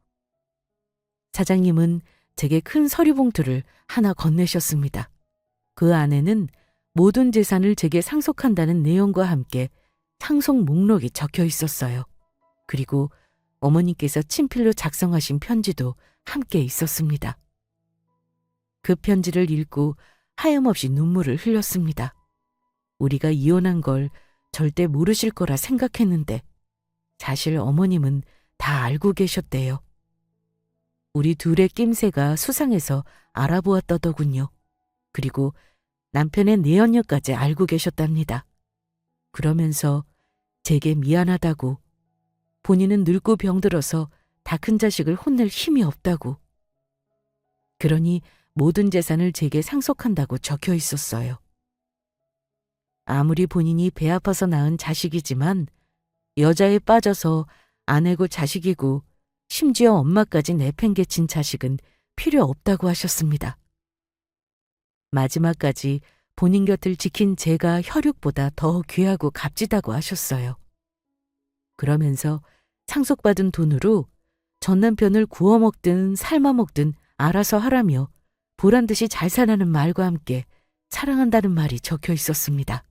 사장님은 제게 큰 서류 봉투를 하나 건네셨습니다. 그 안에는 모든 재산을 제게 상속한다는 내용과 함께 상속 목록이 적혀 있었어요. 그리고 어머니께서 친필로 작성하신 편지도 함께 있었습니다. 그 편지를 읽고 하염없이 눈물을 흘렸습니다. 우리가 이혼한 걸 절대 모르실 거라 생각했는데 사실 어머님은 다 알고 계셨대요. 우리 둘의 낌새가 수상해서 알아보았더더군요. 그리고 남편의 내연녀까지 알고 계셨답니다. 그러면서 제게 미안하다고, 본인은 늙고 병들어서 다 큰 자식을 혼낼 힘이 없다고, 그러니 모든 재산을 제게 상속한다고 적혀 있었어요. 아무리 본인이 배 아파서 낳은 자식이지만 여자에 빠져서 아내고 자식이고 심지어 엄마까지 내팽개친 자식은 필요 없다고 하셨습니다. 마지막까지 본인 곁을 지킨 제가 혈육보다 더 귀하고 값지다고 하셨어요. 그러면서 상속받은 돈으로 전 남편을 구워 먹든 삶아 먹든 알아서 하라며 보란듯이 잘 사라는 말과 함께 사랑한다는 말이 적혀 있었습니다.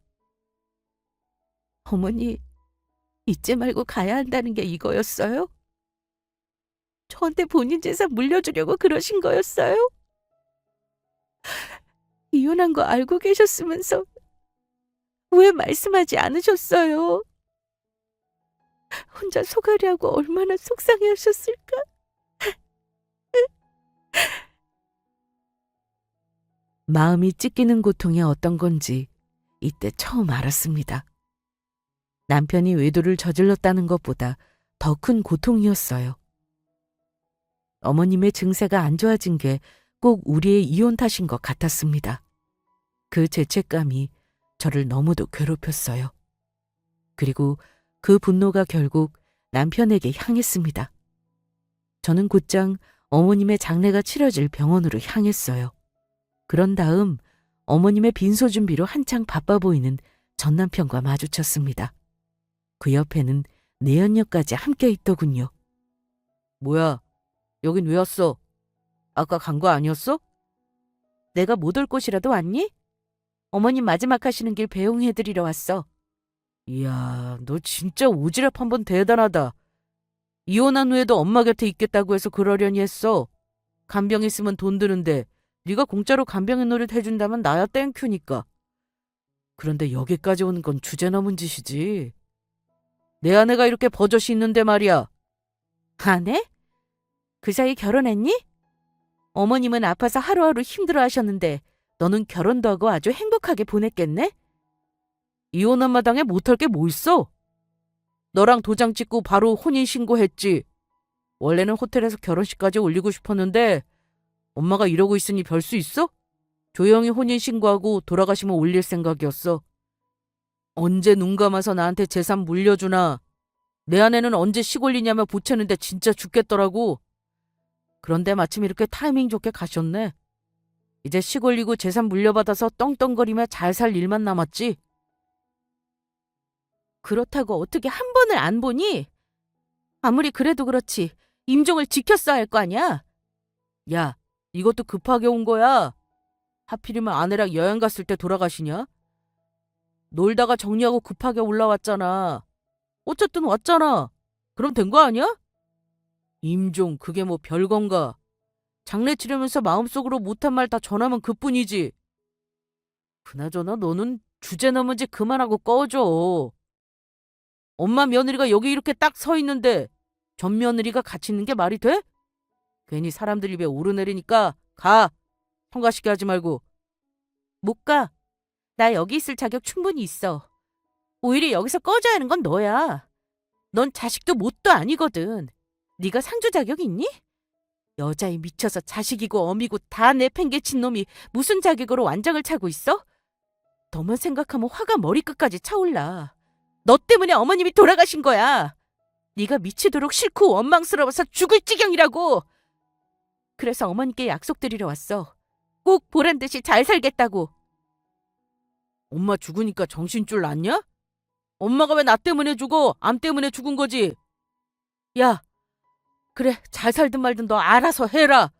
어머니, 잊지 말고 가야 한다는 게 이거였어요? 저한테 본인 재산 물려주려고 그러신 거였어요? 이혼한 거 알고 계셨으면서 왜 말씀하지 않으셨어요? 혼자 속아리하고 얼마나 속상해하셨을까? 마음이 찢기는 고통이 어떤 건지 이때 처음 알았습니다. 남편이 외도를 저질렀다는 것보다 더 큰 고통이었어요. 어머님의 증세가 안 좋아진 게 꼭 우리의 이혼 탓인 것 같았습니다. 그 죄책감이 저를 너무도 괴롭혔어요. 그리고 그 분노가 결국 남편에게 향했습니다. 저는 곧장 어머님의 장례가 치러질 병원으로 향했어요. 그런 다음 어머님의 빈소 준비로 한창 바빠 보이는 전 남편과 마주쳤습니다. 그 옆에는 내연녀까지 함께 있더군요. 뭐야, 여긴 왜 왔어? 아까 간 거 아니었어? 내가 못 올 곳이라도 왔니? 어머님 마지막 하시는 길 배웅해드리러 왔어. 이야, 너 진짜 오지랖 한번 대단하다. 이혼한 후에도 엄마 곁에 있겠다고 해서 그러려니 했어. 간병 있으면 돈 드는데 네가 공짜로 간병인 노릇 해준다면 나야 땡큐니까. 그런데 여기까지 오는 건 주제 넘은 짓이지. 내 아내가 이렇게 버젓이 있는데 말이야. 아내? 그 사이 결혼했니? 어머님은 아파서 하루하루 힘들어 하셨는데 너는 결혼도 하고 아주 행복하게 보냈겠네? 이혼한 마당에 못할 게 뭐 있어? 너랑 도장 찍고 바로 혼인신고했지. 원래는 호텔에서 결혼식까지 올리고 싶었는데 엄마가 이러고 있으니 별 수 있어? 조용히 혼인신고하고 돌아가시면 올릴 생각이었어. 언제 눈 감아서 나한테 재산 물려주나. 내 아내는 언제 시골리냐며 보채는데 진짜 죽겠더라고. 그런데 마침 이렇게 타이밍 좋게 가셨네. 이제 시골리고 재산 물려받아서 떵떵거리며 잘 살 일만 남았지. 그렇다고 어떻게 한 번을 안 보니? 아무리 그래도 그렇지. 임종을 지켰어야 할 거 아니야? 야, 이것도 급하게 온 거야. 하필이면 아내랑 여행 갔을 때 돌아가시냐? 놀다가 정리하고 급하게 올라왔잖아. 어쨌든 왔잖아. 그럼 된 거 아니야? 임종, 그게 뭐 별건가. 장례 치르면서 마음속으로 못한 말 다 전하면 그뿐이지. 그나저나 너는 주제 넘은 지 그만하고 꺼져. 엄마 며느리가 여기 이렇게 딱 서 있는데 전 며느리가 같이 있는 게 말이 돼? 괜히 사람들 입에 오르내리니까 가. 성가시게 하지 말고. 못 가. 나 여기 있을 자격 충분히 있어. 오히려 여기서 꺼져야 하는 건 너야. 넌 자식도 뭣도 아니거든. 네가 상주 자격 있니? 여자에 미쳐서 자식이고 어미고 다 내팽개친 놈이 무슨 자격으로 완장을 차고 있어? 너만 생각하면 화가 머리끝까지 차올라. 너 때문에 어머님이 돌아가신 거야. 네가 미치도록 싫고 원망스러워서 죽을 지경이라고. 그래서 어머니께 약속드리러 왔어. 꼭 보란 듯이 잘 살겠다고. 엄마 죽으니까 정신줄 났냐? 엄마가 왜 나 때문에 죽어? 암 때문에 죽은 거지. 야, 그래, 잘 살든 말든 너 알아서 해라.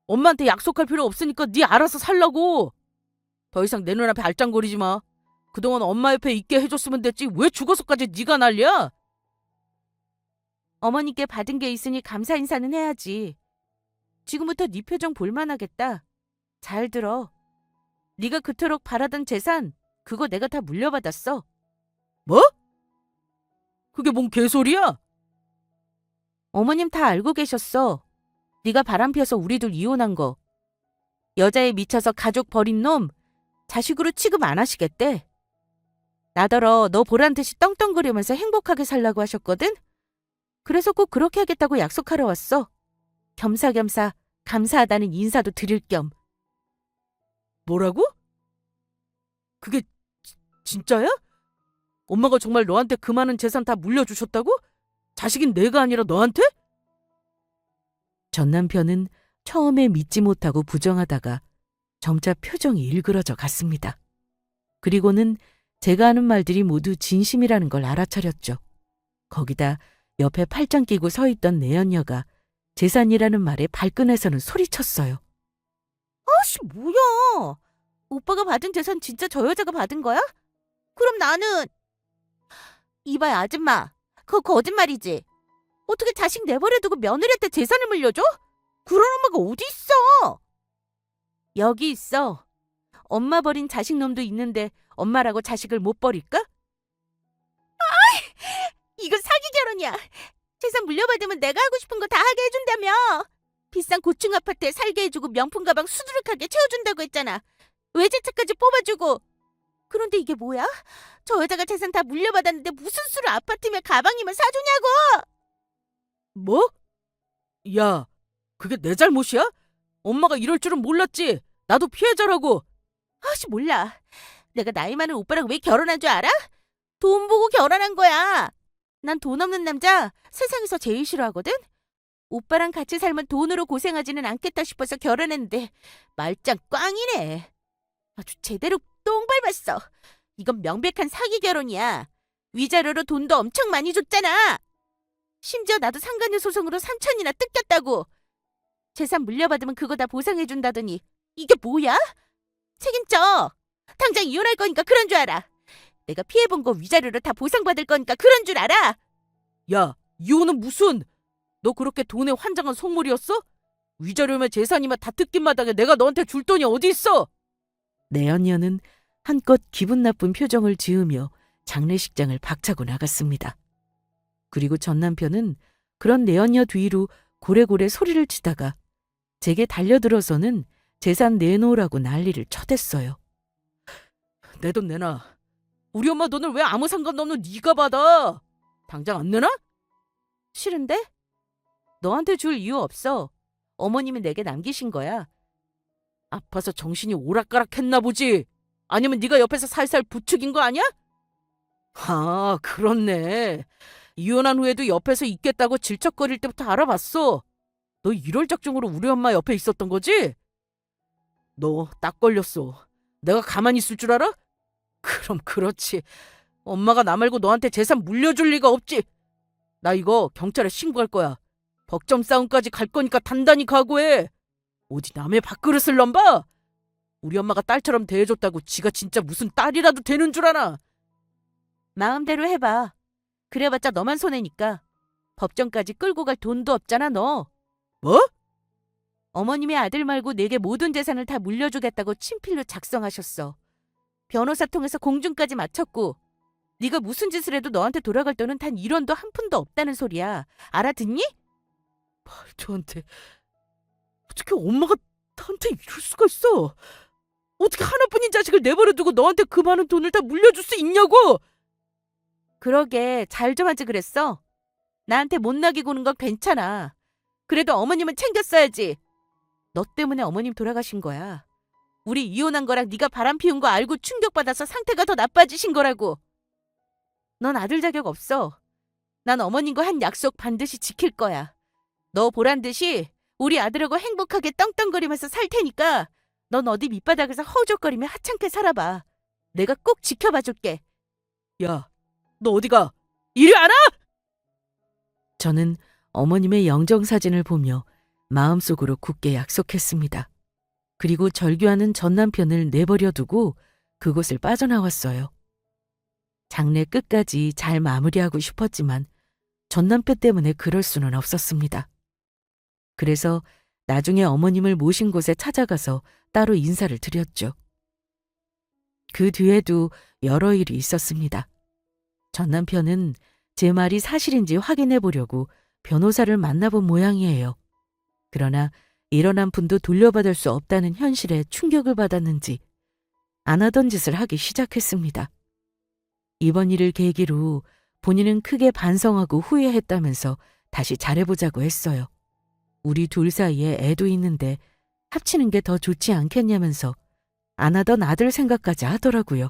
엄마한테 약속할 필요 없으니까 네 알아서 살라고. 더 이상 내 눈앞에 알짱거리지 마. 그동안 엄마 옆에 있게 해줬으면 됐지 왜 죽어서까지 네가 난리야? 어머니께 받은 게 있으니 감사 인사는 해야지. 지금부터 네 표정 볼만하겠다. 잘 들어. 네가 그토록 바라던 재산 그거 내가 다 물려받았어. 뭐? 그게 뭔 개소리야? 어머님 다 알고 계셨어. 네가 바람피워서 우리들 이혼한 거. 여자에 미쳐서 가족 버린 놈 자식으로 취급 안 하시겠대. 나더러 너 보란 듯이 떵떵거리면서 행복하게 살라고 하셨거든. 그래서 꼭 그렇게 하겠다고 약속하러 왔어. 겸사겸사 감사하다는 인사도 드릴 겸. 뭐라고? 그게 진짜야? 엄마가 정말 너한테 그 많은 재산 다 물려주셨다고? 자식인 내가 아니라 너한테? 전 남편은 처음에 믿지 못하고 부정하다가 점차 표정이 일그러져 갔습니다. 그리고는 제가 하는 말들이 모두 진심이라는 걸 알아차렸죠. 거기다 옆에 팔짱 끼고 서 있던 내연녀가 재산이라는 말에 발끈해서는 소리쳤어요. 아씨, 뭐야. 오빠가 받은 재산 진짜 저 여자가 받은 거야? 그럼 나는 이봐요 아줌마. 그거 거짓말이지. 어떻게 자식 내버려두고 며느리한테 재산을 물려줘? 그런 엄마가 어디 있어? 여기 있어. 엄마 버린 자식 놈도 있는데 엄마라고 자식을 못 버릴까? 이거 사기 결혼이야. 재산 물려받으면 내가 하고 싶은 거 다 하게 해준다며. 비싼 고층 아파트에 살게 해주고 명품 가방 수두룩하게 채워준다고 했잖아. 외제차까지 뽑아주고. 그런데 이게 뭐야? 저 여자가 재산 다 물려받았는데 무슨 수로 아파트면 가방이면 사주냐고. 뭐? 야, 그게 내 잘못이야? 엄마가 이럴 줄은 몰랐지. 나도 피해자라고. 아씨 몰라. 내가 나이 많은 오빠랑 왜 결혼한 줄 알아? 돈 보고 결혼한 거야. 난 돈 없는 남자 세상에서 제일 싫어하거든. 오빠랑 같이 살면 돈으로 고생하지는 않겠다 싶어서 결혼했는데 말짱 꽝이네. 아주 제대로 똥 밟았어. 이건 명백한 사기 결혼이야. 위자료로 돈도 엄청 많이 줬잖아. 심지어 나도 상간녀 소송으로 3천이나 뜯겼다고. 재산 물려받으면 그거 다 보상해준다더니 이게 뭐야? 책임져. 당장 이혼할 거니까 그런 줄 알아. 내가 피해본 거 위자료로 다 보상받을 거니까 그런 줄 알아. 야, 이혼은 무슨? 너 그렇게 돈에 환장한 속물이었어? 위자료면 재산이면 다 뜯긴 마당에 내가 너한테 줄 돈이 어디 있어? 내연녀는 한껏 기분 나쁜 표정을 지으며 장례식장을 박차고 나갔습니다. 그리고 전 남편은 그런 내연녀 뒤로 고래고래 소리를 치다가 제게 달려들어서는 재산 내놓으라고 난리를 쳐댔어요. 내 돈 내놔. 우리 엄마 돈을 왜 아무 상관없는 네가 받아? 당장 안 내놔? 싫은데? 너한테 줄 이유 없어. 어머님이 내게 남기신 거야. 아파서 정신이 오락가락했나 보지. 아니면 네가 옆에서 살살 부추긴 거 아니야? 아, 그렇네. 이혼한 후에도 옆에서 있겠다고 질척거릴 때부터 알아봤어. 너 이럴 작정으로 우리 엄마 옆에 있었던 거지? 너 딱 걸렸어. 내가 가만히 있을 줄 알아? 그럼 그렇지. 엄마가 나 말고 너한테 재산 물려줄 리가 없지. 나 이거 경찰에 신고할 거야. 법정 싸움까지 갈 거니까 단단히 각오해. 어디 남의 밥그릇을 넘봐? 우리 엄마가 딸처럼 대해줬다고 지가 진짜 무슨 딸이라도 되는 줄 아나? 마음대로 해봐. 그래봤자 너만 손해니까. 법정까지 끌고 갈 돈도 없잖아 너. 뭐? 어머님의 아들 말고 내게 모든 재산을 다 물려주겠다고 친필로 작성하셨어. 변호사 통해서 공증까지 마쳤고 네가 무슨 짓을 해도 너한테 돌아갈 돈은 단 1원도 한 푼도 없다는 소리야. 알아듣니? 말도 안 돼. 어떻게 엄마가 나한테 이럴 수가 있어? 어떻게 하나뿐인 자식을 내버려두고 너한테 그 많은 돈을 다 물려줄 수 있냐고? 그러게 잘 좀 하지 그랬어. 나한테 못나게 구는 건 괜찮아. 그래도 어머님은 챙겼어야지. 너 때문에 어머님 돌아가신 거야. 우리 이혼한 거랑 네가 바람 피운 거 알고 충격받아서 상태가 더 나빠지신 거라고. 넌 아들 자격 없어. 난 어머님과 한 약속 반드시 지킬 거야. 너 보란 듯이 우리 아들하고 행복하게 떵떵거리면서 살 테니까 넌 어디 밑바닥에서 허우적거리며 하찮게 살아봐. 내가 꼭 지켜봐 줄게. 야, 너 어디가? 이리 와라! 저는 어머님의 영정사진을 보며 마음속으로 굳게 약속했습니다. 그리고 절규하는 전 남편을 내버려 두고 그곳을 빠져나왔어요. 장래 끝까지 잘 마무리하고 싶었지만 전 남편 때문에 그럴 수는 없었습니다. 그래서 나중에 어머님을 모신 곳에 찾아가서 따로 인사를 드렸죠. 그 뒤에도 여러 일이 있었습니다. 전 남편은 제 말이 사실인지 확인해 보려고 변호사를 만나본 모양이에요. 그러나 일어난 분도 돌려받을 수 없다는 현실에 충격을 받았는지 안 하던 짓을 하기 시작했습니다. 이번 일을 계기로 본인은 크게 반성하고 후회했다면서 다시 잘해보자고 했어요. 우리 둘 사이에 애도 있는데 합치는 게 더 좋지 않겠냐면서 안 하던 아들 생각까지 하더라고요.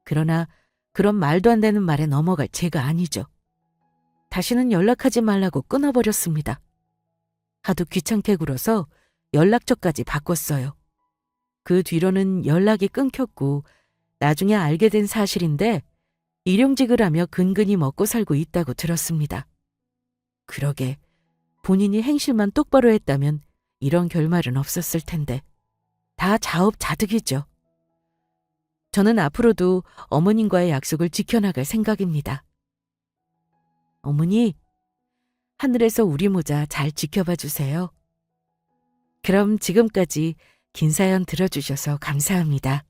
그러나 그런 말도 안 되는 말에 넘어갈 제가 아니죠. 다시는 연락하지 말라고 끊어버렸습니다. 하도 귀찮게 굴어서 연락처까지 바꿨어요. 그 뒤로는 연락이 끊겼고 나중에 알게 된 사실인데 일용직을 하며 근근히 먹고 살고 있다고 들었습니다. 그러게 본인이 행실만 똑바로 했다면 이런 결말은 없었을 텐데 다 자업자득이죠. 저는 앞으로도 어머님과의 약속을 지켜나갈 생각입니다. 어머니, 하늘에서 우리 모자 잘 지켜봐 주세요. 그럼 지금까지 긴 사연 들어주셔서 감사합니다.